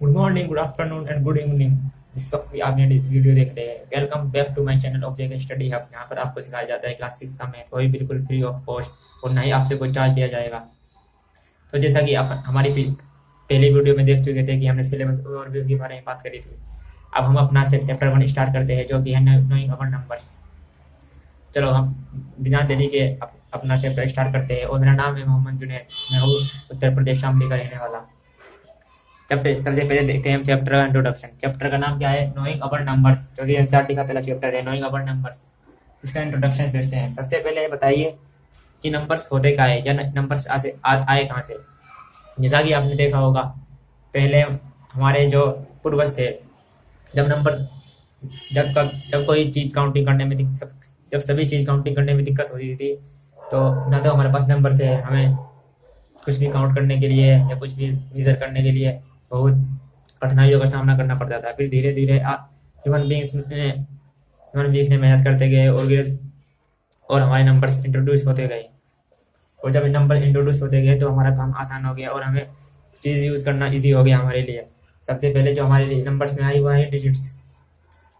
Good morning, good afternoon and good evening. जिस वक्त भी आप ये वीडियो देख रहे हैं, welcome back to my channel object study hub. यहाँ पर आपको सिखाया जाता है क्लास 6 का मैथ, वही बिल्कुल फ्री ऑफ कॉस्ट और ना ही आपसे कोई चार्ज लिया जाएगा। तो जैसा कि आप हमारी पहले वीडियो में देख चुके थे कि हमने सिलेबस ओवरव्यू के बारे में बात करी थी। अब हम अपना चैप्टर 1 स्टार्ट करते हैं, जो कि है नोइंग अवर नंबर्स। चलो हम बिना देरी के अपना चैप्टर स्टार्ट करते हैं। और मेरा नाम है मोहम्मद जुनैद, मैं हूँ उत्तर प्रदेश शामली का रहने वाला। चैप्टर सबसे पहले देखते हैं हम चैप्टर का इंट्रोडक्शन। चैप्टर का नाम क्या है? नोइंग अवर नंबर्स, जो कि एनसीईआरटी का पहला चैप्टर है, नोइंग अवर नंबर्स। इसका इंट्रोडक्शन देखते हैं। सबसे पहले बताइए कि नंबर्स होते क्या है, या नंबर्स आए कहाँ से। जैसा कि आपने देखा होगा, पहले हमारे जो पूर्वज थे, जब नंबर जब कोई चीज काउंटिंग करने में जब सभी चीज काउंटिंग करने में दिक्कत होती थी, तो ना तो हमारे पास नंबर थे, हमें कुछ भी काउंट करने के लिए या कुछ भी मेजर करने के लिए बहुत कठिनाइयों का सामना करना पड़ता था। फिर धीरे धीरे ह्यूमन बींग्स ने मेहनत करते गए और हमारे नंबर्स इंट्रोड्यूस होते गए। और जब नंबर इंट्रोड्यूस होते गए तो हमारा काम आसान हो गया और हमें चीज़ यूज़ करना इजी हो गया हमारे लिए। सबसे पहले जो हमारे नंबर्स में आई हुआ है डिजिट्स।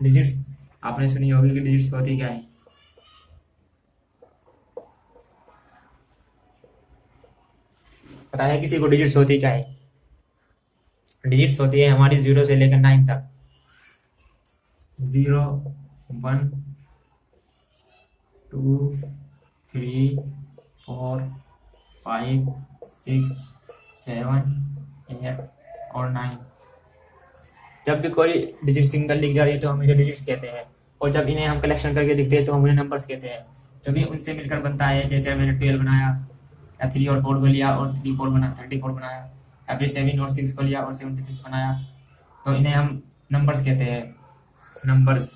डिजिट्स आपने सुनी होगी कि डिजिट्स होती क्या है। पता है किसी को डिजिट्स होती क्या है? डिजिट्स होती है हमारी 0 से लेकर 9 तक। 0, 1, 2, 3, 4, 5, 6, 7, 8 और 9। जब भी कोई डिजिट सिंगल लिख जाती है तो हम इसे डिजिट्स कहते हैं, और जब इन्हें हम कलेक्शन करके लिखते हैं तो हम उन्हें नंबर्स कहते हैं। जो भी उनसे मिलकर बनता है, जैसे मैंने 12 बनाया, या 3 और 4 को लिया और 34 बनाया, या फिर 7 और 6 को लिया और 76 बनाया, तो इन्हें हम नंबर्स कहते हैं। नंबर्स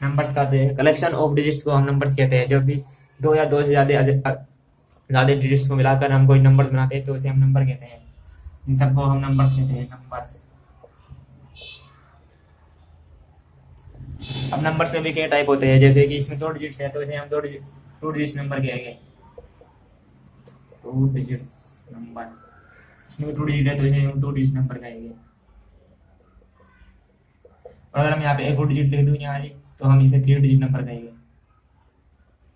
नंबर्स कहते हैं कलेक्शन ऑफ डिजिट्स को हम नंबर्स कहते हैं। जब भी दो या दो से ज्यादा डिजिट्स को मिलाकर हम कोई नंबर बनाते हैं तो उसे हम नंबर कहते हैं। इन सबको हम नंबर्स कहते हैं, नंबर्स। अब नंबर्स में भी कई टाइप होते हैं, जैसे कि इसमें 2 डिजिट्स है तो इसे हम 2 डिजिट्स नंबर कहेंगे। 2 डिजिट्स नंबर। इसमें 2 डिजिट है तो इसे हम 2 डिजिट नंबर कहेंगे। और अगर हम यहाँ पे एक और डिजिट लिख दूँ यहाँ वाली, तो हम इसे 3 डिजिट नंबर कहेंगे।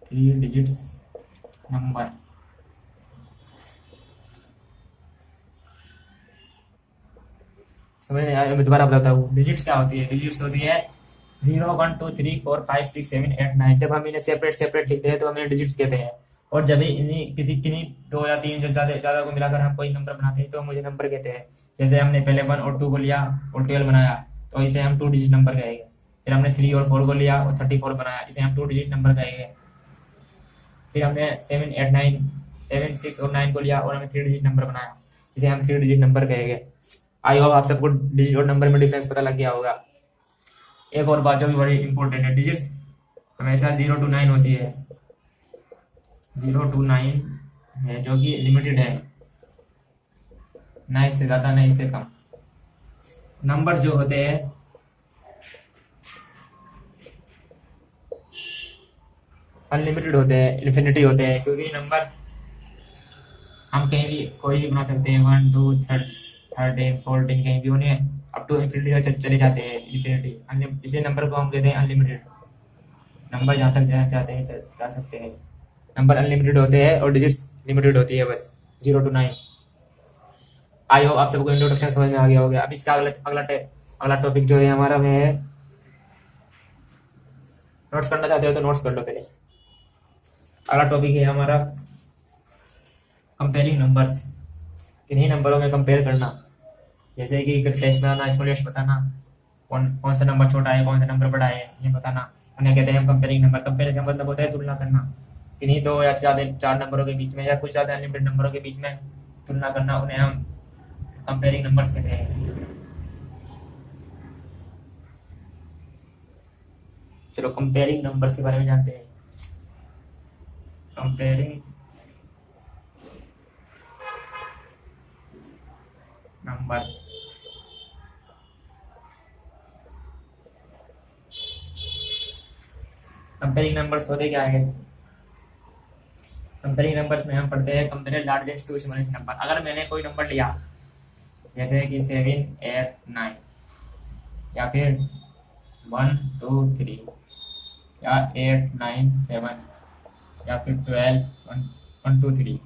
3 डिजिट्स नंबर। समझ में आया? मैं दोबारा बताता हूँ डिजिट्स क्या होती है। डिजिट्स होती है 0, 1, 2, 3, 4, 5, 6, 7, 8, 9। जब हम इन्हें सेपरेट सेपरेट लिखते हैं तो हम इन्हें डिजिट्स कहते हैं। और जब इन्हीं किन्हीं 2 या 3 जो ज्यादा ज्यादा को मिलाकर हम कोई नंबर बनाते हैं तो हम मुझे नंबर कहते हैं। जैसे हमने पहले 1 और 2 को लिया और 12 बनाया, तो इसे हम 2 डिजिट नंबर कहेंगे। फिर हमने 3 और 4 को लिया और 34 बनाया, इसे हम 2 डिजिट नंबर कहेंगे। फिर हमने 7, 8, 9, 7, 6 और 9 को लिया और हमें 3 डिजिट नंबर बनाया, इसे हम 3 डिजिट नंबर कहेंगे। आई होप आप सबको डिजिट और नंबर में डिफरेंस पता लग गया होगा। एक और बात जो भी बड़ी इंपॉर्टेंट है, डिजिट्स हमेशा 0 to 9 होती है। 0 to 9 है, जो कि लिमिटेड है, ना इससे ज्यादा ना इससे कम। नंबर जो होते हैं अनलिमिटेड होते हैं, इन्फिनिटी होते हैं, क्योंकि नंबर हम कहीं भी कोई भी बना सकते हैं। 1, 2, 13, 14 कहीं भी उन्हें अप टू इन्फिनिटी तक चले जाते हैं। इन्फिनिटी इसी नंबर को हम कहते हैं अनलिमिटेड। नंबर जहाँ तक जाना चाहते हैं जा सकते हैं। नंबर अनलिमिटेड होते हैं और डिजिट्स लिमिटेड होती है, बस 0 to 9। आई होप आप सबको इंट्रोडक्शन समझ में आ गया हो गया। अब इसका अगला टॉपिक जो है हमारा में है, नोट्स करना चाहते हो तो नोट्स कर लो पहले। अगला टॉपिक है हमारा कंपेयरिंग नंबर्स। किन्हीं नंबरों में कंपेयर करना, जैसे कि टेस्ट बनाना, स्मॉल टेस्ट बताना, कौन सा नंबर छोटा है कौन सा नंबर बड़ा है ये बताना, उन्हें कहते हैं हम कंपेयरिंग नंबर। कंपेयर का मतलब होता है तुलना करना, किन्हीं 2 या ज्यादा 4 नंबरों के बीच में या कुछ ज्यादा अनलिमिटेड नंबरों के बीच में तुलना करना, उन्हें हम कंपेयरिंग नंबर्स कहते हैं। चलो कंपेयरिंग नंबर्स के बारे में जानते हैं। Comparing numbers. कंपेयरिंग नंबर्स होते क्या है? कंपेयरिंग कंपेयरिंग नंबर्स में हम पढ़ते हैं compare largest to smallest number. अगर मैंने कोई नंबर लिया जैसे कि 7 8 9 या फिर 1 2 3 या 8 9 7 या फिर 12 1 2 3,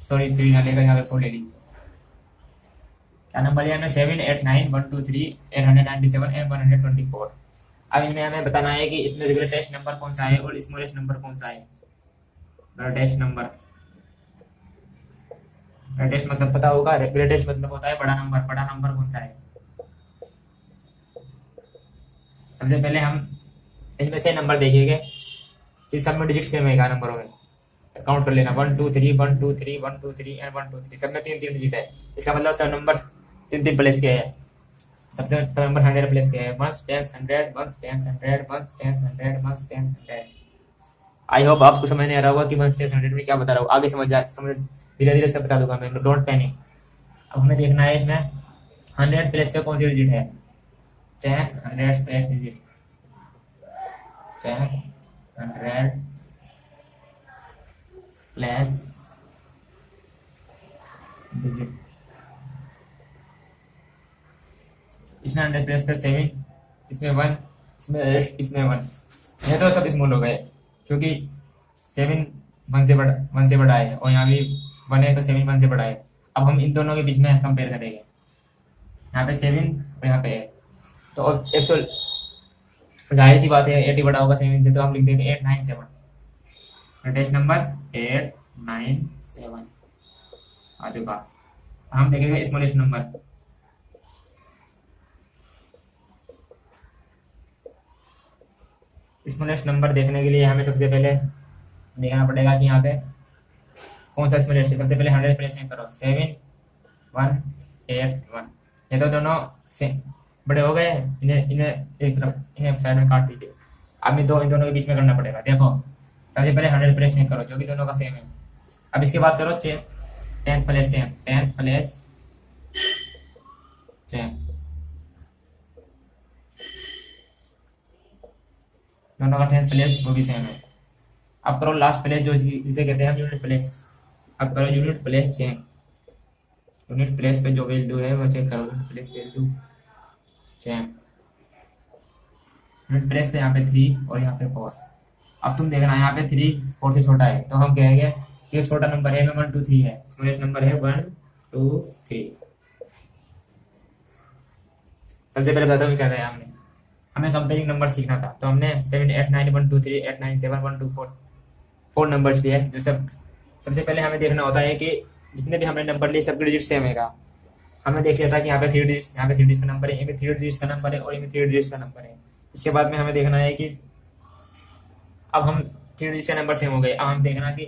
सॉरी 3 ना लेकर यहाँ पे 4 ले ली। क्या नंबर लिया हमने? 7 8 9 1 2 3 897 एंड 124। अब इनमें हमें बताना है कि इसमें से ग्रेटेस्ट नंबर कौन सा है और स्मॉलेस्ट नंबर कौन सा है। ग्रेटेस्ट नंबर, ग्रेटेस्ट मतलब पता होगा, ग्रेटेस्ट मतलब होता है बड़ा नंबर। बड़ा नंबर कौन सा है? सबसे पहले हम इनमें से नंबर देखेंगे कि सब में डिजिट सेम है नंबरों में, काउंट कर लेना 1 2 3 1 2 3 1 2 3 एंड 1 2 3, सब में 3 3 डिजिट है। इसका मतलब सब नंबर 3 3 प्लेस के है। सबसे सब नंबर 100 प्लेस के है। 1 10 100 1 10 100 1 10 100 1 10 100। आई होप आपको समझ नहीं आ रहा होगा कि 1 10 100 में क्या बता रहा हूँ। आगे समझ धीरे धीरे सब बता दूंगा मैं, डोंट पैनिक। अब हमें देखना है इसमें 100 प्लेस पे कौन सी डिजिट है। Check 100 place digit, check 100 plus digit. इसमें 100 प्लस का 7, इसमें 1, इसमें 8, इसमें 1। ये तो सब स्मॉल हो गए क्योंकि 7 1 से बड़ा है और यहाँ भी 1 है तो 7 1 से बड़ा है। अब हम इन दोनों के बीच में कंपेयर करेंगे। यहाँ पे 7 और यहाँ पे है तो अब एक्चुअल जाहिर सी बात है 8 ही बड़ा होगा 7 से, तो हम लिख देंगे 8 9 7। ग्रेटेस्ट नंबर 8 9 7 आ चुका। हम देखेंगे स्मॉलेस्ट नंबर। स्मॉलेस्ट नंबर देखने के लिए हमें सबसे पहले देखना पड़ेगा कि यहाँ पे कौन सा स्मॉलेस्ट है। सबसे पहले 100 प्लेस करो, 7 1 8 1। ये तो दोनों से बड़े हो गए, इन्हें इन्हें एक तरफ, इन्हें साइड में काट दीजिए। अब इन दोनों के बीच में करना पड़ेगा। देखो सबसे पहले 100 प्लेस करो जो कि दोनों का सेम है। अब इसके बाद करो 10 प्लेस सेम, 10 प्लेस सेम, दोनों का 10 प्लेस वो भी सेम है। अब करो लास्ट प्लेस जो जिसे कहते हैं हम यूनिट प्लेस। अब करो unit place check, unit place पे जो वैल्यू है वो चेक करो। Unit place value check, unit place पे यहाँ पे 3 और यहाँ पे 4। अब तुम देखना यहाँ पे 3 4 से छोटा है तो हम कहेंगे कि ये छोटा नंबर है, 1 2 3 है। स्मॉलेस्ट नंबर है 1 2 3। सबसे पहले बताता हूँ क्या कहा हमने। हमें कंपेयरिंग नंबर सीखना था तो हमने 7 8 9 1 2 3 8 9 7 1 2 4 नंबर्स लिए जो सबसे पहले हमें देखना होता है कि जितने भी हमने नंबर लिए सबके डिजिट सेम है। हमें देख लिया था कि यहाँ पे 3 डिजिट, यहाँ पे 3 डिजिट का नंबर है, यहाँ पे 3 डिजिट का नंबर है और यहाँ पे 3 डिजिट का नंबर है। इसके बाद में हमें देखना है कि अब हम 3 डिजिट का नंबर सेम हो गए। अब हम देखना कि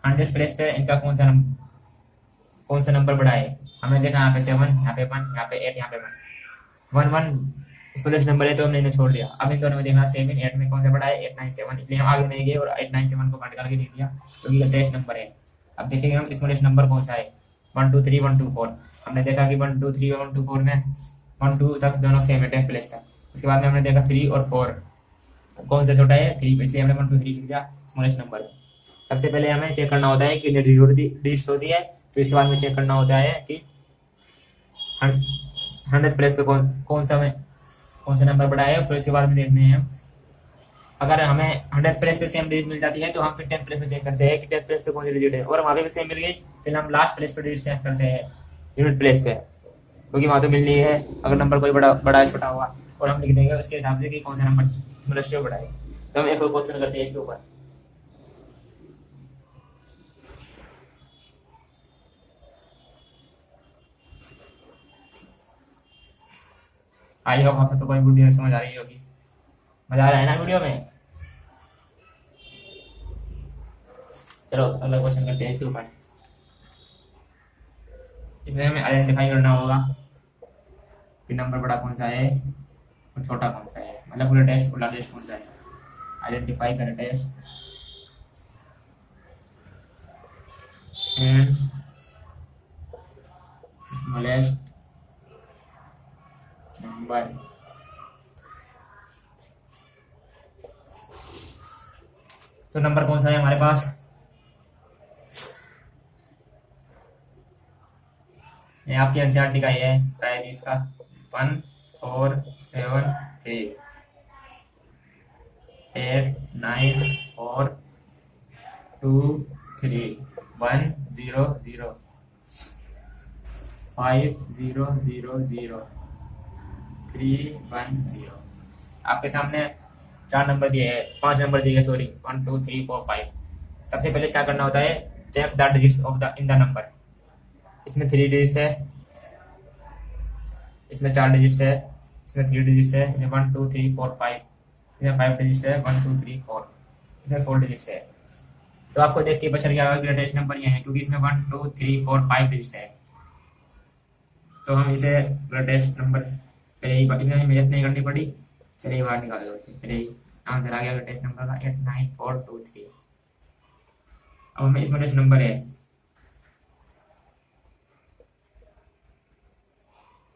100 प्लेस पे इनका कौन सा नंबर बड़ा है। हमने देखा यहाँ पे 7, यहाँ पे 1, यहाँ पे 8, यहाँ पे 1 1 स्मॉलेस्ट नंबर है तो हमने इन्हें छोड़ दिया। अब इन दोनों में देखना 7 8 में कौन सा बड़ा है, 8 9 7, इसलिए हम आगे नहीं गए और 8 9 7 को काट करके लिख दिया क्योंकि ये टेस्ट नंबर है। अब देखेंगे हम स्मॉलेस्ट नंबर कौन सा है। 1 2 3 1 2 4। हमने देखा कि 1 2 3 और 1 2 4 में 1 2 तक दोनों सेम है, 10 प्लेस तक। उसके बाद में हमने देखा 3 और 4 कौन सा छोटा है, 3, इसलिए हमने 1 2 3 लिख दिया स्मॉलेस्ट नंबर। सबसे पहले हमें चेक करना होता है कि डिजिट होती है, फिर इसके बाद में चेक करना होता है कि 100 प्लेस पे कौन सा नंबर बड़ा है। फिर उसके बाद में देखने हैं अगर हमें 100 प्लेस पे सेम डिजिट मिल जाती है तो हम फिर 10 प्लेस पे चेक करते हैं कि 10 प्लेस पे कौन सी डिजिट है, और वहाँ पे भी सेम मिल गई फिर हम लास्ट प्लेस पे डिजिट चेक करते हैं यूनिट प्लेस पे, क्योंकि वहाँ तो मिलनी है। अगर नंबर कोई बड़ा है छोटा हुआ और हम लिख देंगे उसके हिसाब से कि कौन सा नंबर स्मॉलेस्ट है बड़ा है। तो हम एक क्वेश्चन करते हैं इसके ऊपर। आई होप आप तो कोई वीडियो समझ आ रही होगी, मजा आ रहा है ना वीडियो में। चलो अगला क्वेश्चन करते हैं इसके ऊपर। इसमें हमें आइडेंटिफाई करना होगा कि नंबर बड़ा कौन सा है और छोटा कौन सा है, मतलब ग्रेटेस्ट और लार्जेस्ट कौन सा है। Identify greatest and smallest number. तो नंबर कौन सा है हमारे पास? ये आपकी एनसीईआरटी का ही है, प्राइस इसका 147894210310 आपके सामने 4 नंबर दिए हैं, 5 नंबर दिए हैं, सॉरी 1 2 3 4 5। सबसे पहले क्या करना होता है, check the digits of the in the number. इसमें 3 डिजिट्स है, इसमें 4 डिजिट्स है, इसमें 3 डिजिट्स है, इसमें 1 2 3 4 5, इसमें 5 डिजिट्स है, 1 2 3 4, इसमें 4 डिजिट्स है। तो आपको देख के पता चल गया ग्रेटेस्ट नंबर ये है, क्योंकि इसमें 1 2 3 4 5 डिजिट्स है। तो हम इसे ग्रेटेस्ट नंबर पहले ही इन्हें मेहनत नहीं करनी पड़ी, चलिए बाहर निकाल दो, पहले ही आंसर आ गया ग्रेटेस्ट नंबर का 89423। अब हमें इसमें नेक्स्ट नंबर है,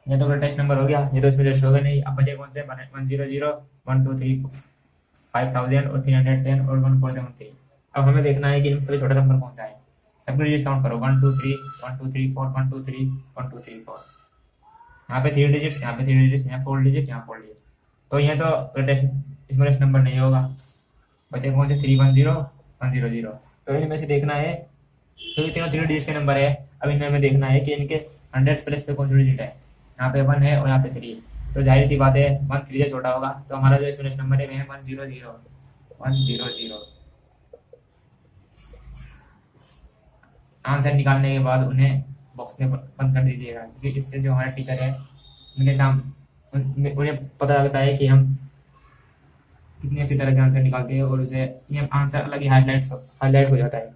ये तो ग्रेटेस्ट नंबर हो गया, ये तो इसमें रेस्ट होगा नहीं। अब बचे कौन से? 100 1 2 3 5000 और 310 और 1473। अब हमें देखना है कि इनमें सबसे छोटा नंबर कौन सा है। सबके डिजिट काउंट करो, 1 2 3 1 2 3 4 1 2 3 1 2 3 4। यहाँ पे 3 डिजिट्स, यहाँ पे 3 डिजिट्स, यहाँ 4 डिजिट, यहाँ 4 डिजिट। तो ये तो ग्रेटेस्ट इसमें रेस्ट नंबर नहीं होगा। बचे कौन से? 310 100। तो इनमें से देखना है, क्योंकि तीनों 3 डिजिट के नंबर है। अब इनमें हमें देखना है कि इनके 100 प्लस पे कौन सा डिजिट है। यहाँ पे 1 है और यहाँ पे 3, तो जाहिर सी बात है 1 3 से छोटा होगा। तो हमारा जो इसमें नंबर है वह है 100। आंसर निकालने के बाद उन्हें बॉक्स में बंद कर दीजिएगा, क्योंकि इससे जो हमारे टीचर है उनके सामने उन्हें पता लगता है कि हम कितनी अच्छी तरह से आंसर निकालते हैं, और उसे ये आंसर अलग ही हाईलाइट हो जाता है।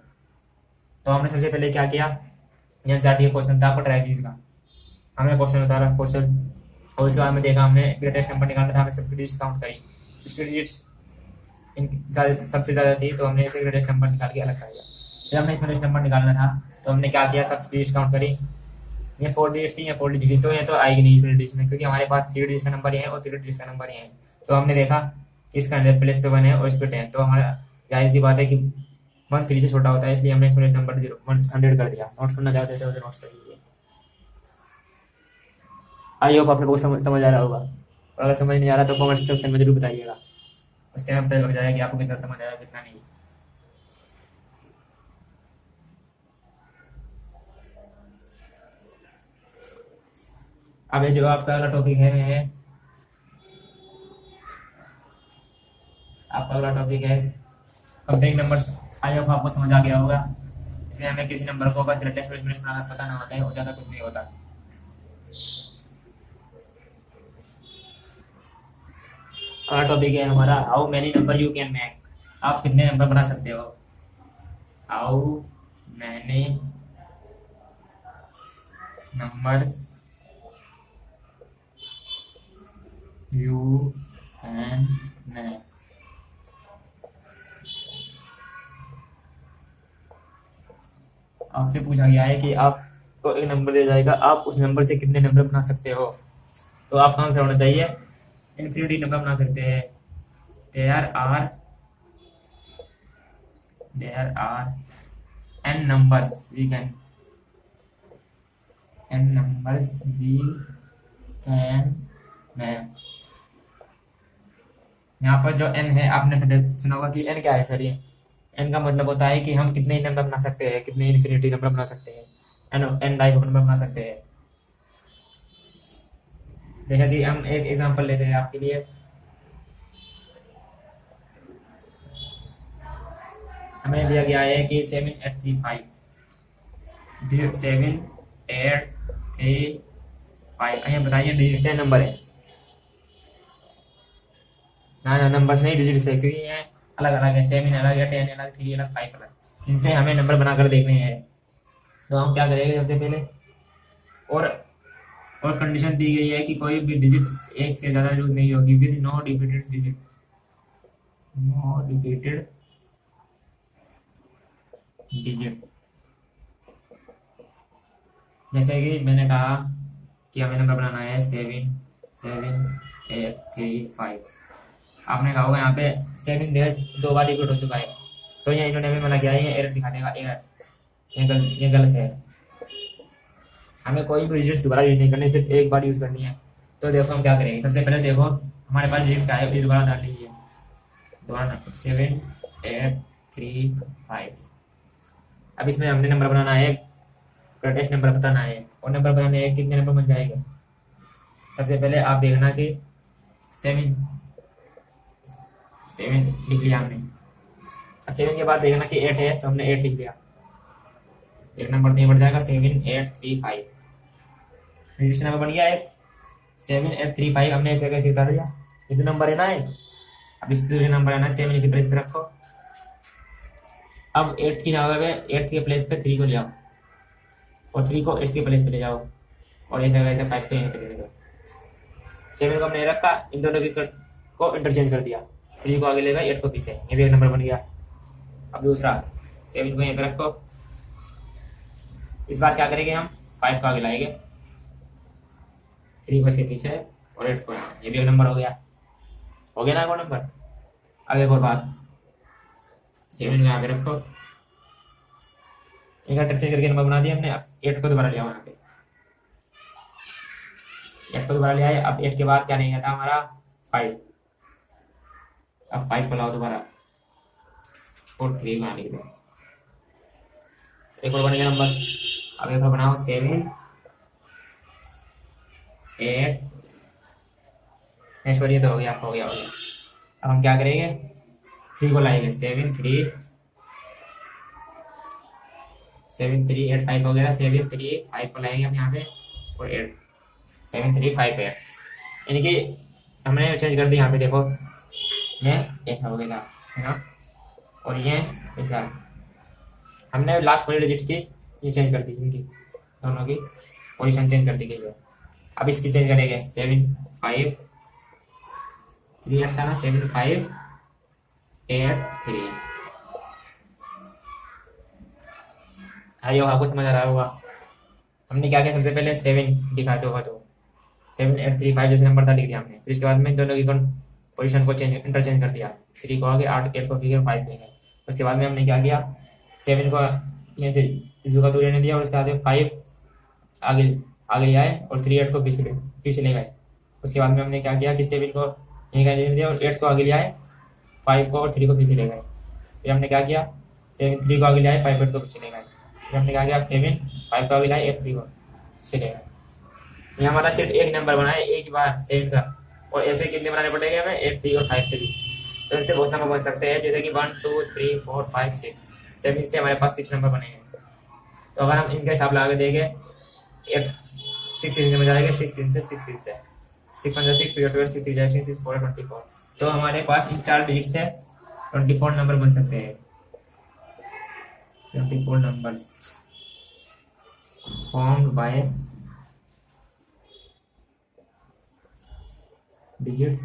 तो हमने सबसे पहले क्या किया, एनसीईआरटी का क्वेश्चन था, आपको ट्राई कीजिएगा। हमने क्वेश्चन उतारा क्वेश्चन, और उसके बाद में देखा हमने ग्रेटेस्ट नंबर निकालना था, हमें सबकी डिजिट्स काउंट करी, इसकी डिजिट्स सबसे ज़्यादा थी, तो हमने इसे ग्रेटेस्ट नंबर निकाल के अलग कर दिया। फिर हमने इसमें नंबर निकालना था, तो हमने क्या किया, सब डिजिट काउंट करी। ये 4 डिजिट थी, या 4 डिजिट, तो ये तो आएगी नहीं इसमें डिजिट में, क्योंकि हमारे पास 3 डिजिट का नंबर ही है और 3 डिजिट का नंबर ही है। तो हमने देखा कि इसका 100 प्लस पे 1 है और इस पे 10, तो हमारा जाहिर सी बात है कि 1 3 से छोटा होता है, इसलिए हमने इसमें नंबर 100 कर दिया। नोट करना चाहते थे उसे नोट कर लीजिए। आई होप आप सबको समझ आ रहा होगा, और अगर समझ नहीं आ रहा तो कमेंट सेक्शन में जरूर बताइएगा, उससे हमें पता लग जाएगा कि आपको कितना समझ आया कितना नहीं। अब जो आपका अगला टॉपिक है, आपका अगला टॉपिक है कंपेयरिंग नंबर्स। आई होप आपको समझ आ गया होगा। इसमें हमें किसी नंबर को बस ग्रेटेस्ट और स्मॉलेस्ट पता ना होता है, और ज़्यादा कुछ नहीं होता। अगला टॉपिक है हमारा, how many number you can make. आप कितने नंबर बना सकते हो। How many numbers you can make. आपसे पूछा गया है कि आपको एक नंबर दिया जाएगा, आप उस नंबर से कितने नंबर बना सकते हो। तो आपका आंसर होना चाहिए इन्फिनिटी नंबर बना सकते हैं। There are n numbers we can make। यहाँ पर जो n है, आपने सुना होगा कि n क्या है सर। ये n का मतलब होता है कि हम कितने नंबर बना सकते हैं, कितने इन्फिनिटी नंबर बना सकते हैं, n टाइप नंबर बना सकते हैं। जैसे कि हम एक एग्जांपल लेते हैं आपके लिए। हमें दिया गया है कि 7 8 3 5 7 8 3 5। ये बताइए डिजिट से नंबर है ना, नंबर नहीं डिजिट से, क्योंकि ये अलग अलग है। 7 अलग है, 10 अलग, 3 अलग, 5 अलग। इनसे हमें नंबर बनाकर देखने हैं। तो हम क्या करेंगे, सबसे पहले और कंडीशन दी गई है कि कोई भी डिजिट एक से ज्यादा यूज नहीं होगी विद नो रिपीटेड डिजिट। जैसे कि मैंने कहा कि हमें नंबर बनाना है 7 7 8 3 5। आपने कहा होगा यहाँ पे 7 2 बार रिपीट हो चुका है, तो यहाँ इन्होंने हमें मना किया है, ये एरर दिखा देगा, एरर, ये गलत है। हमें कोई भी डिजिट दोबारा यूज नहीं करनी, सिर्फ एक बार यूज करनी है। तो देखो हम क्या करेंगे, सबसे पहले देखो हमारे पास डिजिट क्या है, ये दोबारा डाल लीजिए, दोबारा 7 8 3 5। अब इसमें हमने नंबर बनाना है, ग्रेटेस्ट नंबर बताना है, और नंबर बनाने है कितने नंबर बन जाएंगे। सबसे पहले आप देखना कि 7 लिख लिया हमने, 7 के बाद देखना कि 8 है तो हमने 8 लिख लिया, एक नंबर नहीं बढ़ जाएगा, 7 8 3 5। डिजिट नंबर बन गया है 7 8 3 5, हमने ऐसे कैसे उतार दिया, ये तो नंबर है ना है। अब इससे नंबर है ना 7 इसी प्लेस पे रखो। अब 8 की जगह पे 8 के प्लेस पे 3 को ले आओ, और 3 को 8 के प्लेस पे ले जाओ, और ऐसे ऐसे 5 को यहाँ पे ले जाओ। 7 को हमने रखा, इन दोनों को इंटरचेंज कर दिया, 3 को आगे लेगा 8 को पीछे, ये भी एक नंबर बन गया। अब दूसरा 7 को यहाँ पे रखो, इस बार क्या करेंगे हम 5 को आगे लाएंगे, 3 को इसके पीछे और 8 को, ये भी एक नंबर हो गया ना एक और नंबर। अब एक और बात, 7 को यहाँ पे रखो, एक इंटरचेंज करके नंबर बना दिया हमने। अब 8 को दोबारा ले आओ, यहाँ पे 8 को दोबारा ले आए। अब 8 के बाद क्या नहीं था हमारा 5, अब 5 को लाओ दोबारा, और 3 को आने के लिए एक और बन गया नंबर। अब एक और बनाओ 7 8, सॉरी तो हो गया। अब हम क्या करेंगे, 3 को लाएंगे, 7 3 8 5 हो गया, 7 3 5 को लाएंगे हम यहाँ पे, और 8 7 3 5 8, यानी कि हमने चेंज कर दी। यहाँ पे देखो ये ऐसा हो गया है ना, और ये ऐसा, हमने लास्ट वाली डिजिट की ये चेंज कर दी, इनकी दोनों की पोजीशन चेंज कर दी गई है। अब इसकी चेंज करेंगे, 7 5 3 आता ना, 7 5 8 3। आइए आपको समझ आ रहा होगा हमने क्या किया। सबसे पहले 7 दिखाते होगा तो 7 8 3 5 जैसे नंबर था लिख दिया हमने, फिर इसके बाद में दोनों की पोजीशन को इंटरचेंज कर दिया, 3 को आगे 8 को फिर 5 देंगे। उसके बाद में हमने क्या किया, 7 को यहाँ से इस का दूर रहने दिया, और उसके बाद 5 आगे ले आए, और 3 8 को पीछे ले गए। उसके बाद में हमने क्या किया कि 7 को यहीं का रहने दिया, और 8 को आगे ले आए, 5 को और 3 को पीछे ले गए। फिर हमने क्या किया, 7 3 को आगे ले आए, 5 8 को पीछे ले गए। फिर हमने क्या किया, 7 5 को आगे लाए, 8 3 को पीछे ले गए। ये हमारा सिर्फ एक नंबर बना है एक बार 7 का, और ऐसे कितने बनाने पड़ेंगे हमें, 8 3 और 5 से भी। तो इनसे बहुत नंबर बन सकते हैं, जैसे कि 1 2 3 4 5 6, 7 से हमारे पास 6 नंबर बने हैं। तो अगर हम इनका हिसाब लगा के देंगे, 6 इनसे में जाएगा, 6 इनसे 6 इनसे 6 1 6 2 12 6 3 6 6 4 24। तो हमारे पास इन 4 डिजिट से 24 नंबर बन सकते हैं। 24 numbers formed by digits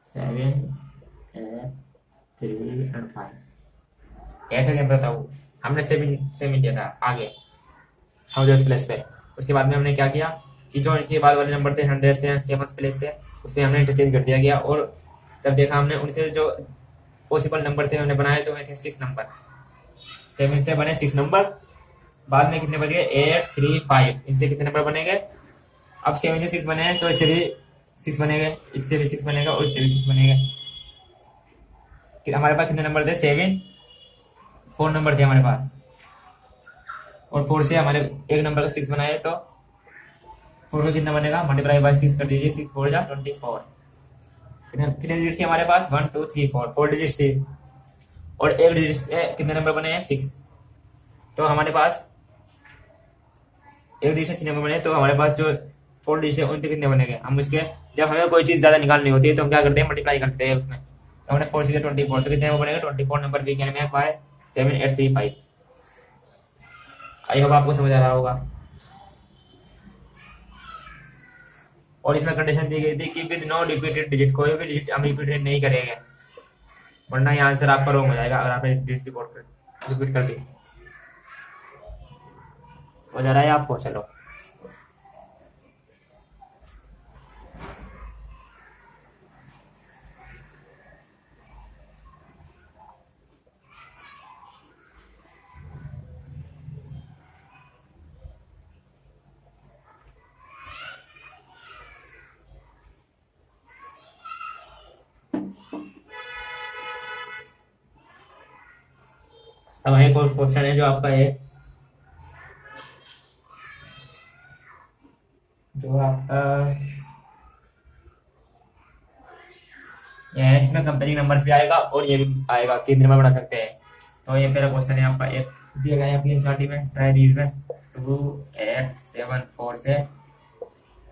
7 8 3 and 5। ऐसा क्या बताऊँ, हमने 7 दिया था आगे 1000 प्लेस पे। उसके बाद में हमने क्या किया कि जो इनके बाद वाले नंबर थे 100 थे 7 प्लेस पे, उसमें हमने इंटरचेंज कर दिया गया, और तब देखा हमने उनसे जो पॉसिबल नंबर थे हमने बनाए, तो थे 6 नंबर। 7 से बने 6 नंबर, बाद में कितने बचे, 8 3 5, इनसे कितने नंबर बनेंगे। अब 7 से 6 बने हैं, तो इससे भी 6 बनेंगे, इससे भी 6 बनेगा, और इससे भी 6 बनेगा। हमारे पास कितने नंबर थे, 4 नंबर थे हमारे पास, और 4 से हमारे एक नंबर का 6 बनाए, तो 4 का कितना बनेगा, मल्टीप्लाई बाय 6 कर दीजिए, 6 4 जा 24। कितने डिजिट थी हमारे पास, 1 2 3 4 डिजिट थी, और एक डिजिट से कितने नंबर बने हैं, 6। तो हमारे पास एक डिजिट से 6 नंबर बने, तो हमारे पास जो 4 डिजिट है उनसे कितने बनेंगे। हम उसके जब हमें कोई चीज ज्यादा निकालनी होती है तो हम क्या करते हैं, मल्टीप्लाई करते हैं उसमें। तो हमने 4 से 24, तो कितने नंबर बनेंगे, 24 नंबर भी can make by 7 8 3 5। I hope आपको समझ आ रहा होगा। और इसमें कंडीशन दी गई थी कि विद नो रिपीटेड डिजिट, कोई भी डिजिट हम रिपीटेड नहीं करेंगे, वरना ये आंसर आपका रॉन्ग हो जाएगा अगर आपने डिजिट रिपीट कर दी। समझ आ रहा है आपको, चलो। अब एक और क्वेश्चन है जो आपका है, जो आपका ये इसमें कंपनी नंबर्स भी आएगा और ये भी आएगा, केंद्र में बढ़ा सकते हैं। तो ये पहला क्वेश्चन है आपका, एक दिया गया है आपकी एनसीईआरटी में, ट्राई दीज में 2874 से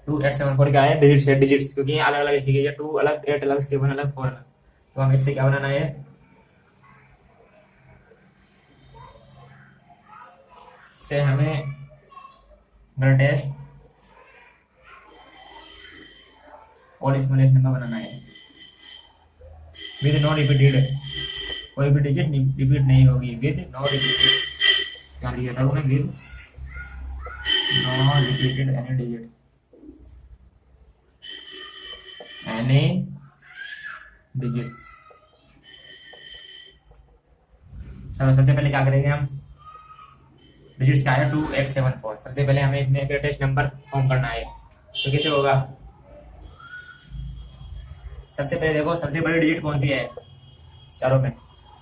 2874 क्या है, डिजिट्स है, डिजिट्स, क्योंकि ये अलग अलग लिखी गई है, 2 अलग, 8 अलग, 7 अलग, 4 अलग। तो हमें इससे क्या बनाना है, इससे हमें ग्रेटेस्ट और स्मॉलेस्ट नंबर बनाना है विद नो रिपीटेड, कोई भी डिजिट रिपीट नहीं होगी, विद नो रिपीटेड, क्या लिया था उन्होंने, with no repeated any digit, any digit. सबसे पहले क्या करेंगे हम, डिजिट्स क्या है 2874, सबसे पहले हमें इसमें ग्रेटेस्ट नंबर फॉर्म करना है। तो कैसे होगा, सबसे पहले देखो सबसे बड़ी डिजिट कौन सी है चारों में,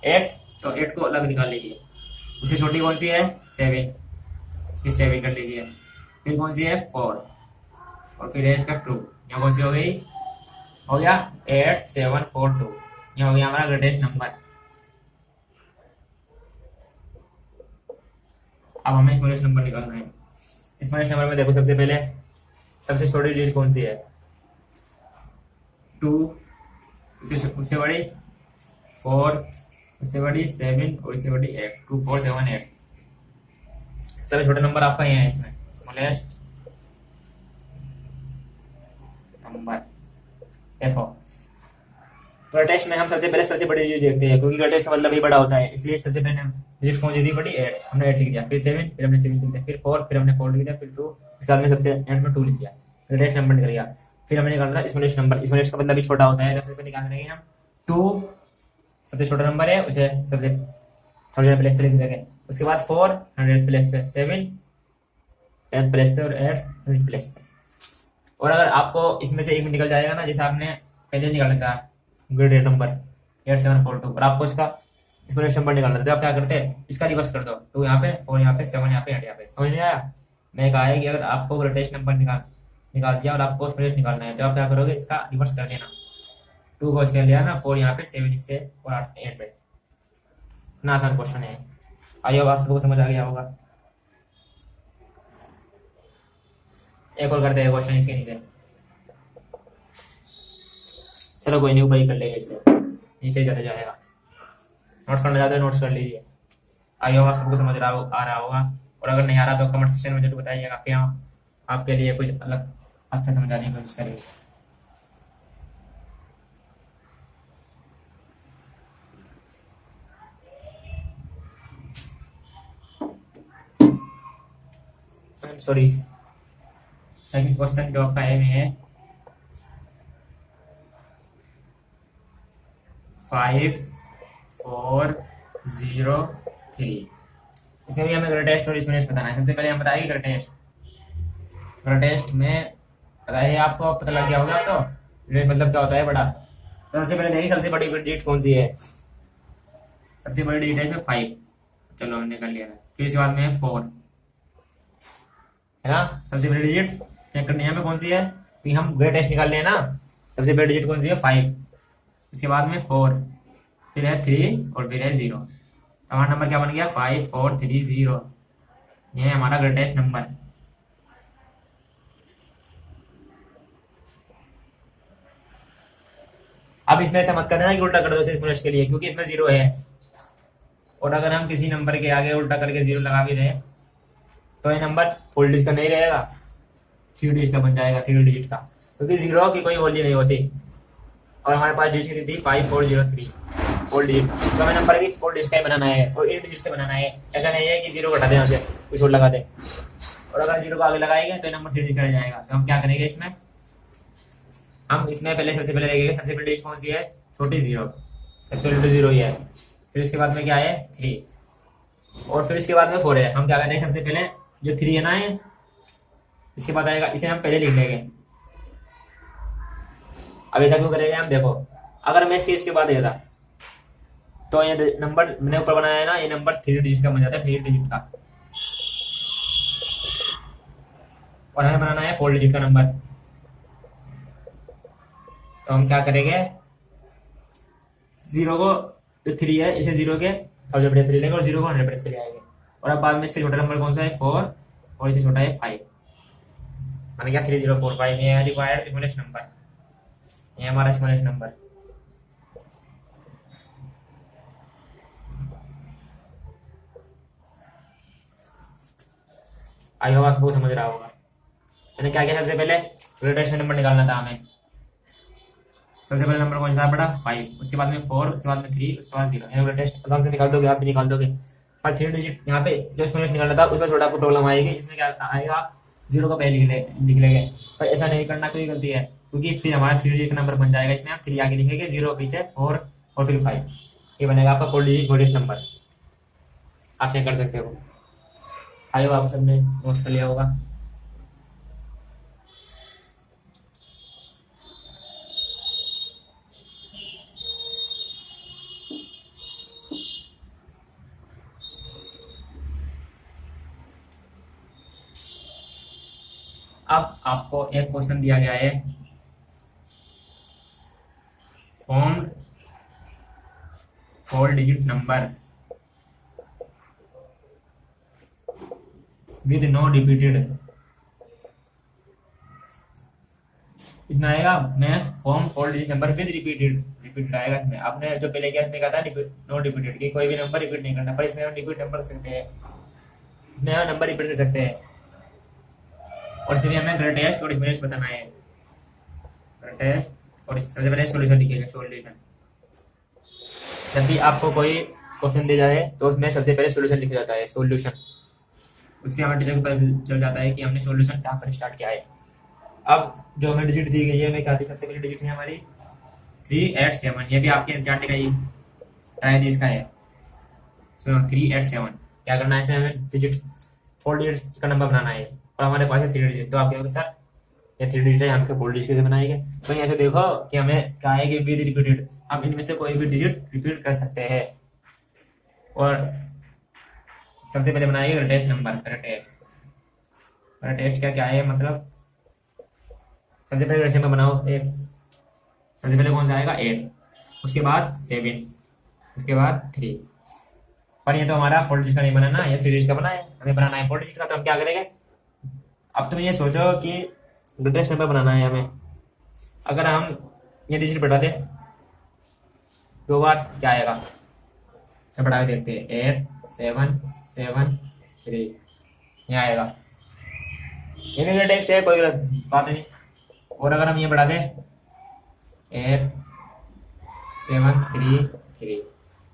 8, तो 8 को अलग निकाल लीजिए, उससे छोटी कौन सी है 7, फिर 7 कर लीजिए, फिर कौन सी है 4, और फिर है इसका 2, यहाँ कौन सी हो गई, हो गया 8742, यह हो गया हमारा ग्रेटेस्ट नंबर। अब हमें स्मॉलेस्ट नंबर निकालना है। स्मॉलेस्ट नंबर में देखो सबसे पहले सबसे छोटी डिजिट कौन सी है, 2, उससे बड़ी 4, उससे बड़ी 7, और उससे बड़ी 8, 2 4 7 8। सबसे छोटा नंबर आपका ये है इसमें, स्मॉलेस्ट नंबर। देखो ग्रेटेस्ट में हम सबसे पहले सबसे बड़ी डिजिट देखते हैं, क्योंकि ग्रेटेस्ट का मतलब ही बड़ा होता है, इसलिए सबसे पहले डिजिट कौन सी थी बड़ी, 8, हमने 8 लिख दिया, फिर 7, फिर हमने 7 लिख दिया, फिर 4, फिर हमने 4 लिख दिया, फिर 2, उसके बाद में सबसे एंड में 2 लिख दिया, ग्रेटेस्ट नंबर निकल गया। फिर हमने निकालना था स्मॉलेस्ट नंबर, स्मॉलेस्ट का मतलब भी छोटा होता है, सबसे पहले निकाल देंगे हम 2, सबसे छोटा नंबर है उसे सबसे 100 प्लेस पे लिख देंगे, उसके बाद 4 100 प्लेस पे, 7 10 प्लेस पे, और 8 100 प्लेस पे। और अगर आपको इसमें से एक में निकल जाएगा ना, जैसे आपने पहले निकाला था ग्रेटेस्ट नंबर 8742, और आपको इसका स्मॉलेस्ट नंबर निकालना था, तो आप क्या करते हैं, इसका रिवर्स कर दो, 2 यहाँ पे, 4 यहाँ पे, 7 यहाँ पे, 8 यहाँ पे। समझ नहीं आया, मैं कहा है कि अगर आपको ग्रेटेस्ट नंबर निकाल दिया और आपको स्मॉलेस्ट निकालना है, तो आप क्या करोगे, इसका रिवर्स कर देना, 2 को इससे लिया ना, 4 यहाँ पे, 7 इससे, और 8 8 पे। इतना आसान क्वेश्चन है, आइए अब आप सबको समझ आ गया होगा। एक और करते हैं क्वेश्चन इसके नीचे, चलो कोई नहीं, ऊपर ही कर लेंगे, इससे नीचे चले जाएगा। नोट्स करना चाहते हो नोट्स कर लीजिए, आइए आप सबको समझ आ रहा होगा, और अगर नहीं आ रहा तो कमेंट सेक्शन में जरूर बताइएगा, कि हाँ आपके लिए कुछ अलग अच्छा समझाने की कोशिश करेंगे। सॉरी, सेकंड क्वेश्चन जो आपका है 5403, इसमें भी हमें ग्रेटेस्ट और स्मॉलेस्ट बताना है। सबसे पहले हम बताएंगे ग्रेटेस्ट में, बताइए आपको पता लग गया होगा, तो मतलब क्या होता है बड़ा। तो सबसे पहले देखिए सबसे बड़ी डिजिट कौन सी है, सबसे बड़ी डिजिट है इसमें 5, चलो हमने कर लिया, फिर इसके बाद में 4 है ना, सबसे बड़ी डिजिट चेक करनी है हमें कौन सी है, कि हम ग्रेटेस्ट निकाल लें ना, सबसे बड़ी डिजिट कौन सी है 5, इसके बाद में 4, फिर है 3, और फिर है 0। हमारा नंबर क्या बन गया 5430, ये है हमारा ग्रेटेस्ट नंबर। अब इसमें ऐसा मत करना कि उल्टा कर दो स्मॉलेस्ट के लिए, क्योंकि इसमें 0 है, और अगर हम किसी नंबर के आगे उल्टा करके 0 लगा भी दें तो ये नंबर 4 डिजिट का नहीं रहेगा, 3 डिजिट का बन जाएगा, 3 डिजिट का, क्योंकि 0 की कोई वैल्यू नहीं होती। और हमारे पास डिजिट कितनी थी 5403, 4 डिजिट, तो हमें नंबर भी 4 डिजिट का ही बनाना है, और 8 डिजिट से बनाना है। ऐसा नहीं है कि 0 घटा दें उसे, कुछ और लगा दें, और अगर 0 को आगे लगाएंगे तो नंबर 3 डिजिट का रह जाएगा। तो हम क्या करेंगे इसमें, हम इसमें सबसे पहले देखेंगे सबसे पहले डिजिट कौन सी है, छोटी 0, सबसे छोटी 0 ही है, फिर इसके बाद में क्या है 3, और फिर इसके बाद में 4 है। हम क्या करेंगे सबसे पहले जो 3 है ना है, इसके बाद आएगा, इसे हम पहले लिख लेंगे। अब ऐसा क्यों करेंगे हम, देखो अगर मैं इसके बाद देता तो ये नंबर मैंने ऊपर बनाया है ना, ये नंबर 3 डिजिट का बन जाता है, 3 डिजिट का। और हमें बनाना है 4 डिजिट का नंबर। तो हम क्या करेंगे, जीरो को जो 3 है इसे जीरो के 1000 पे 3 लेंगे और जीरो को 100 पे ले आएंगे। और अब बाद में इससे छोटा नंबर कौन सा है 4 और इससे छोटा है 5। मैंने क्या 3045 ये रिक्वायर्ड स्मॉलेस्ट नंबर, ये हमारा स्मॉलेस्ट नंबर। आई होप आपको समझ रहा होगा। मैंने क्या किया, सबसे पहले ग्रेटेस्ट नंबर निकालना था हमें। सबसे पहले नंबर कौन सा पड़ा 5, उसके बाद में 4, उसके बाद में 3, उसके बाद 0। ग्रेटेस्ट आसाम से निकाल दोगे, आप भी निकाल दोगे। पर 3 डिजिट यहाँ पे जो स्मॉलेस्ट निकालना था उसमें थोड़ा आपको प्रॉब्लम आएगी। इसमें क्या आएगा, 0 का पहले लिख लेंगे। पर ऐसा नहीं करना, कोई गलती है, क्योंकि फिर हमारा 3 डिजिट का नंबर बन जाएगा। इसमें हम 3 आगे लिखेंगे, 0 पीछे 4 और फिर 5, ये बनेगा आपका 4 डिजिट ग्रेटेस्ट नंबर। आप चेक कर सकते हो। आयो आप सबने नोट्स कर लिया होगा। अब आपको एक क्वेश्चन दिया गया है, found 4 digit number with no repeated. इसमें आएगा मैं form 4 digit number with repeated आएगा। इसमें आपने जो पहले किया इसमें कहा था नो रिपीटेड की कोई भी नंबर रिपीट नहीं करना, पर इसमें हम रिपीट नंबर कर सकते हैं, नया नंबर रिपीट कर सकते हैं। और इसलिए हमें ग्रेटेस्ट और स्मॉलेस्ट बताना है। ग्रेटेस्ट और सबसे पहले सॉल्यूशन लिखिएगा। सॉल्यूशन, जब भी आपको कोई क्वेश्चन दिया जाए तो उसमें सबसे पहले सॉल्यूशन लिखा जाता है, सॉल्यूशन। उससे हमारे टीचर को पता चल जाता है कि हमने सॉल्यूशन कहाँ पर स्टार्ट किया है। अब जो हमें डिजिट दी गई है, हमें क्या थी, सबसे पहले डिजिट है हमारी 387। ये भी आपके एनसीईआरटी का ही शायद इसका है। सुनो 387 क्या करना है, इसमें हमें डिजिट 4 डिजिट का नंबर बनाना है और हमारे पास है 3 डिजिट। तो आप कहोगे सर ये 3 डिजिट है, हम 4 डिजिट कैसे बनाएंगे। तो यहाँ से देखो कि हमें क्या है कि विद रिपीटेड, आप इनमें से कोई भी डिजिट रिपीट कर सकते हैं। और सबसे पहले बनाएंगे ग्रेटेस्ट नंबर। ग्रेटेस्ट क्या क्या है, मतलब सबसे पहले ग्रेटेस्ट नंबर बनाओ एक। सबसे पहले कौन सा आएगा 8, उसके बाद 7, उसके बाद 3। पर ये तो हमारा 4 डिजिट का नहीं बनाना, ये 3 डिजिट का बना है, हमें बनाना है 4 डिजिट का। तो हम क्या करेंगे, अब तुम ये सोचो कि ग्रेटेस्ट नंबर बनाना है हमें। अगर हम ये डिजिट बढ़ा दें 2 बार क्या आएगा, तो बढ़ा के देखते हैं 8 7 7 3, ये आएगा। ये भी ग्रेटेस्ट है, कोई गलत बात नहीं। और अगर हम ये बढ़ा दें 8 7 3 3,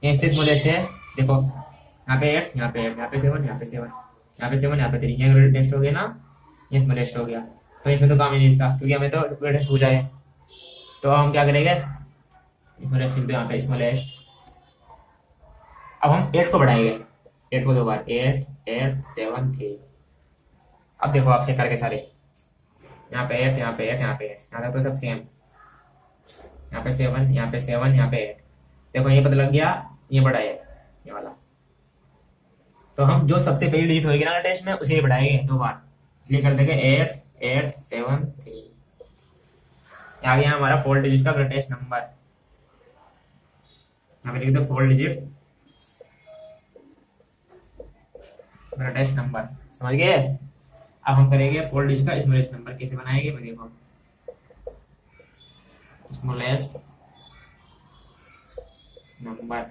ये इससे स्मॉलेस्ट है। देखो यहाँ पे 8, यहाँ पे 8, यहाँ पे 7, यहाँ पे 7, यहाँ पे 7, यहाँ पे 3, ये ग्रेटेस्ट हो गया ना, ये स्मॉलेस्ट हो गया। तो इसमें तो काम ही नहीं इसका, क्योंकि हमें तो ग्रेटेस्ट पूछा है। तो हम क्या करेंगे, स्मॉलेस्ट लिख दो यहाँ पे स्मॉलेस्ट। अब हम 8 को बढ़ाएंगे, 8 को 2 बार, 8 8 7 3। अब देखो आपसे करके सारे, यहाँ पे 8, यहाँ पे 8, यहाँ पे 8, यहाँ तक तो सब सेम। यहाँ पे 7, यहाँ पे 7, यहाँ पे 8। देखो ये पता लग गया, ये बड़ा है ये वाला। तो हम जो सबसे पहली डिजिट होगी ना टेस्ट में उसे बढ़ाएंगे 2 बार, इसलिए कर देंगे 8 8 7 3। आ गया हमारा 4 डिजिट का ग्रेटेस्ट नंबर। यहाँ पे लिख दो 4 डिजिट ग्रेटेस्ट नंबर, समझ गए। अब हम करेंगे 4 डिजिट का स्मॉलेस्ट नंबर कैसे बनाएंगे, मैं देखो स्मॉलेस्ट नंबर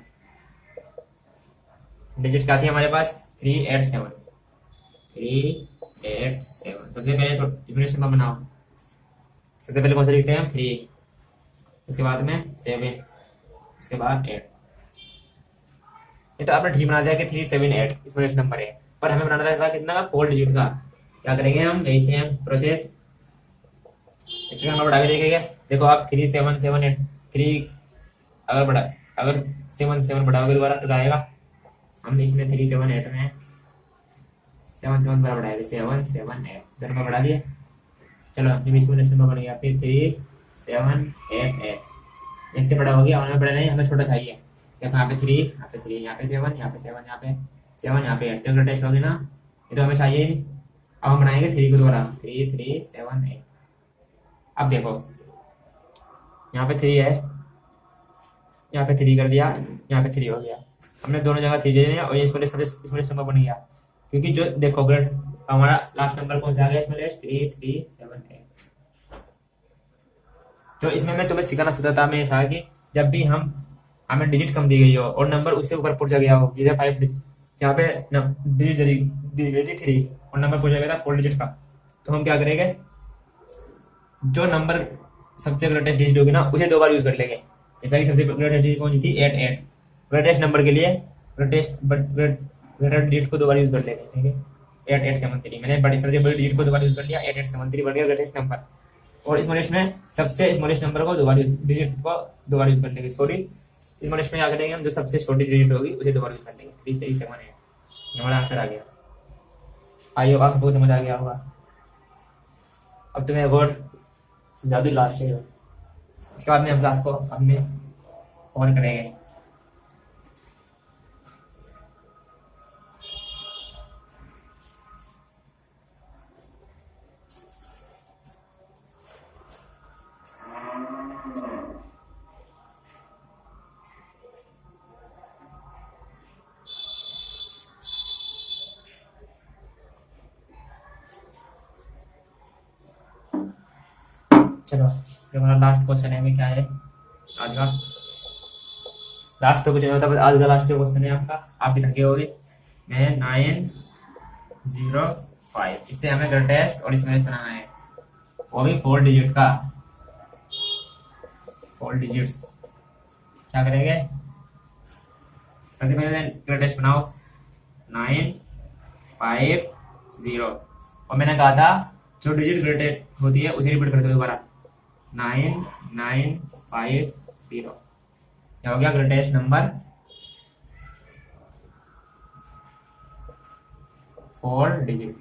डिजिट क्या थी हमारे पास 387। 387 सबसे पहले स्मॉलेस्ट नंबर बनाओ। सबसे पहले कौन सा लिखते हैं हम 3, उसके बाद में 7, उसके बाद 8। ये तो आपने ठीक बना दिया कि 378 स्मॉलेस्ट नंबर है, पर हमें बनाना था कितना का 4 डिजिट का। क्या करेंगे हम, यही सेम प्रोसेस नंबर बढ़ा के देखेंगे। देखो आप 3778 3 अगर 7 7 बढ़ाओगे दोबारा तो आएगा। हम इसमें 378 में 7 7 बार बढ़ाएंगे, 7 7 8 दोनों का बढ़ा दिए। चलो स्मॉलेस्ट नंबर बन गया, फिर 3 7 8 8। इससे बड़ा हो गया, हमें बड़ा नहीं, हमें छोटा चाहिए। देखो यहाँ पे 3, यहाँ पे 3, यहाँ पे 7, यहाँ पे 7, यहाँ पे 7, यहाँ पे 8, तो ग्रेटेस्ट होगी ना, ये तो हमें चाहिए ही। अब हम बनाएंगे 3 को दोबारा, 3 3 7 8। अब देखो यहाँ पे 3 है, यहाँ पे 3 कर दिया, यहाँ पे 3 हो गया, हमने दोनों जगह 3 दे दिया और ये स्मॉलेस्ट नंबर बन गया। क्योंकि जो देखो ग्रेड हमारा लास्ट नंबर कौन सा आ गया स्मॉलेस्ट, 3 3 7 8। तो इसमें मैं तुम्हें सिखाना चाहता था मैं था कि जब भी हमें डिजिट कम दी गई हो और नंबर उससे ऊपर पूछा गया हो, जैसे 5 यहाँ पे डिजिट दी गई थी 3 और नंबर पूछा गया था 4 डिजिट का, तो हम क्या करेंगे, जो नंबर सबसे ग्रेटेस्ट डिजिट होगी ना उसे 2 बार यूज कर लेंगे। जैसा कि सबसे ग्रेटेस्ट डिजिट कौन सी थी, 8 8, ग्रेटेस्ट नंबर के लिए ग्रेटेस्ट डिजिट को 2 बार यूज कर लेंगे, ठीक है। 8 8 7 3 मैंने बड़ी सबसे बड़ी डिजिट को 2 बार यूज कर लिया, 8 8 7 3 बन गया ग्रेटेस्ट नंबर। और स्मॉलेस्ट में सबसे स्मॉलेस्ट नंबर को 2 बार डिजिट को 2 बार यूज कर लेंगे। सॉरी, स्मॉलेस्ट में क्या करेंगे हम, जो सबसे छोटी डिजिट होगी उसे 2 बार यूज कर लेंगे। 3 6 7 8 हमारा आंसर आ गया। आइए आप सबको समझ आ गया होगा। अब तुम्हें एक और समझा दूं लास्ट में, इसके बाद में हम क्लास को अपने और करेंगे। चलो जो हमारा लास्ट क्वेश्चन है में क्या है आज का लास्ट तो कुछ नहीं होता, बस आज का लास्ट क्वेश्चन है आपका, आप भी थके होगे। 905, इससे हमें ग्रेटेस्ट और स्मॉलेस्ट बनाना है, वो भी 4 डिजिट का, 4 डिजिट्स। क्या करेंगे, सबसे पहले ग्रेटेस्ट बनाओ 950 और मैंने कहा था जो डिजिट ग्रेटेस्ट होती है उसे रिपीट कर दो दोबारा, 9950। क्या हो गया ग्रेटेस्ट नंबर 4 डिजिट।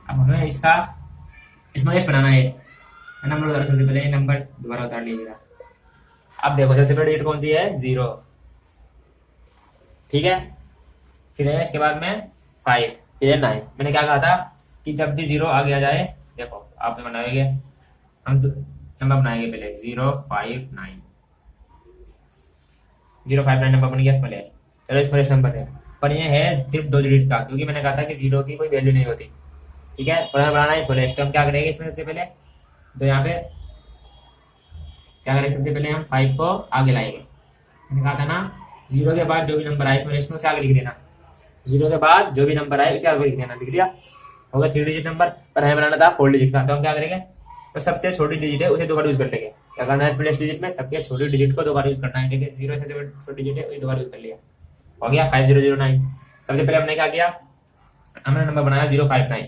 अब हमें इसका स्मॉलेस्ट बनाना है नंबर उतारो, सबसे पहले ये नंबर दोबारा उतार लीजिएगा। अब देखो सबसे पहले डिजिट कौन सी है, 0, ठीक है। फिर है इसके बाद में 5, फिर है 9। मैंने क्या कहा था कि जब भी 0 आगे आ जाए, देखो आप बनाएंगे, हम तो नंबर बनाएंगे पहले 059 नंबर बन गया स्मॉलेस्ट। चलो स्मॉलेस्ट नंबर है, पर ये है सिर्फ 2 डिजिट का, क्योंकि मैंने कहा था कि 0 की कोई वैल्यू नहीं होती, ठीक है। और हमें बनाना है स्मॉलेस्ट, तो हम क्या करेंगे इसमें सबसे पहले, तो यहाँ पे क्या करेंगे, सबसे पहले हम 5 को आगे लाएंगे। मैंने कहा था ना 0 के बाद जो भी नंबर आए स्मॉलेस्ट में उसे आगे लिख देना, 0 के बाद जो भी नंबर आए उसे आगे लिख देना, लिख दिया, होगा 3 डिजिट नंबर, पर हमें बनाना था 4 डिजिट का। तो हम क्या करेंगे, तो सबसे छोटी डिजिट है उसे 2 बार यूज कर लेंगे। क्या करना है, स्मॉलेस्ट डिजिट में सबसे छोटी डिजिट को 2 बार यूज करना है, ठीक है। 0 से छोटी डिजिट है उसे 2 बार यूज कर लिया, हो गया 5009। सबसे पहले हमने क्या किया, हमने नंबर बनाया 059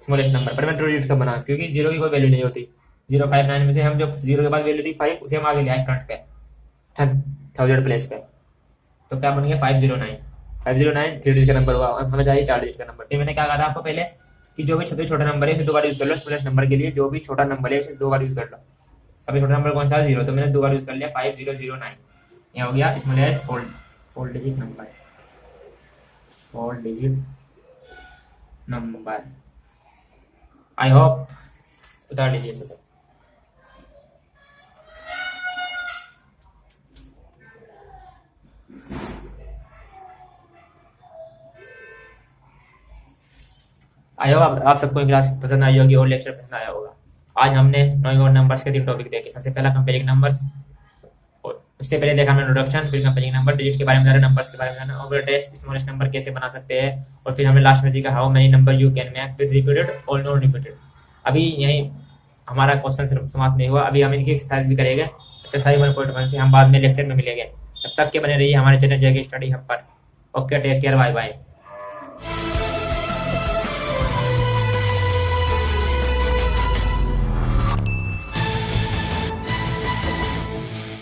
स्मॉलेस्ट नंबर, पर मैं 2 डिजिट का बना, क्योंकि 0 की कोई वैल्यू नहीं होती। 059 में से हम जो 0 के बाद वैल्यू थी 5 उसे हम आगे ले आए फ्रंट पे 1000 प्लेस पे, तो क्या बन गया 509 3 डिजिट का नंबर हुआ। अब हमें चाहिए 4 डिजिट का नंबर। फिर मैंने क्या कहा था आपको पहले कि जो भी सबसे छोटा नंबर है उसे 2 बार यूज कर लो, स्मॉलेस्ट नंबर के लिए जो भी छोटा नंबर है उसे 2 बार यूज कर लो। सबसे छोटा नंबर कौन सा, 0, तो मैंने 2 बार यूज कर लिया 5009। यह हो गया smallest 4 digit number, 4 digit number. I hope उतार लीजिए इसे। आई होप आप सबको क्लास पसंद आई होगी और लेक्चर पसंद आया होगा। आज हमने नोइंग और नंबर्स के 3 टॉपिक देखे। सबसे पहला कंपेयरिंग नंबर्स, उससे पहले देखा हमने इंट्रोडक्शन, फिर कंपेयरिंग नंबर, डिजिट के बारे में जाना, नंबर्स के बारे में जाना, और ग्रेटेस्ट स्मॉलेस्ट नंबर कैसे बना सकते हैं, और फिर हमने लास्ट में सीखा how many number you can make with repeated और नॉन रिपीटेड। अभी यही हमारा क्वेश्चन समाप्त नहीं हुआ, अभी हम इनकी एक्सरसाइज भी करेंगे। एक्सरसाइज 1.1 से हम बाद में लेक्चर में मिलेंगे। तब तक के बने रहिए हमारे चैनल जेके स्टडी हब पर। Okay, take care, bye bye.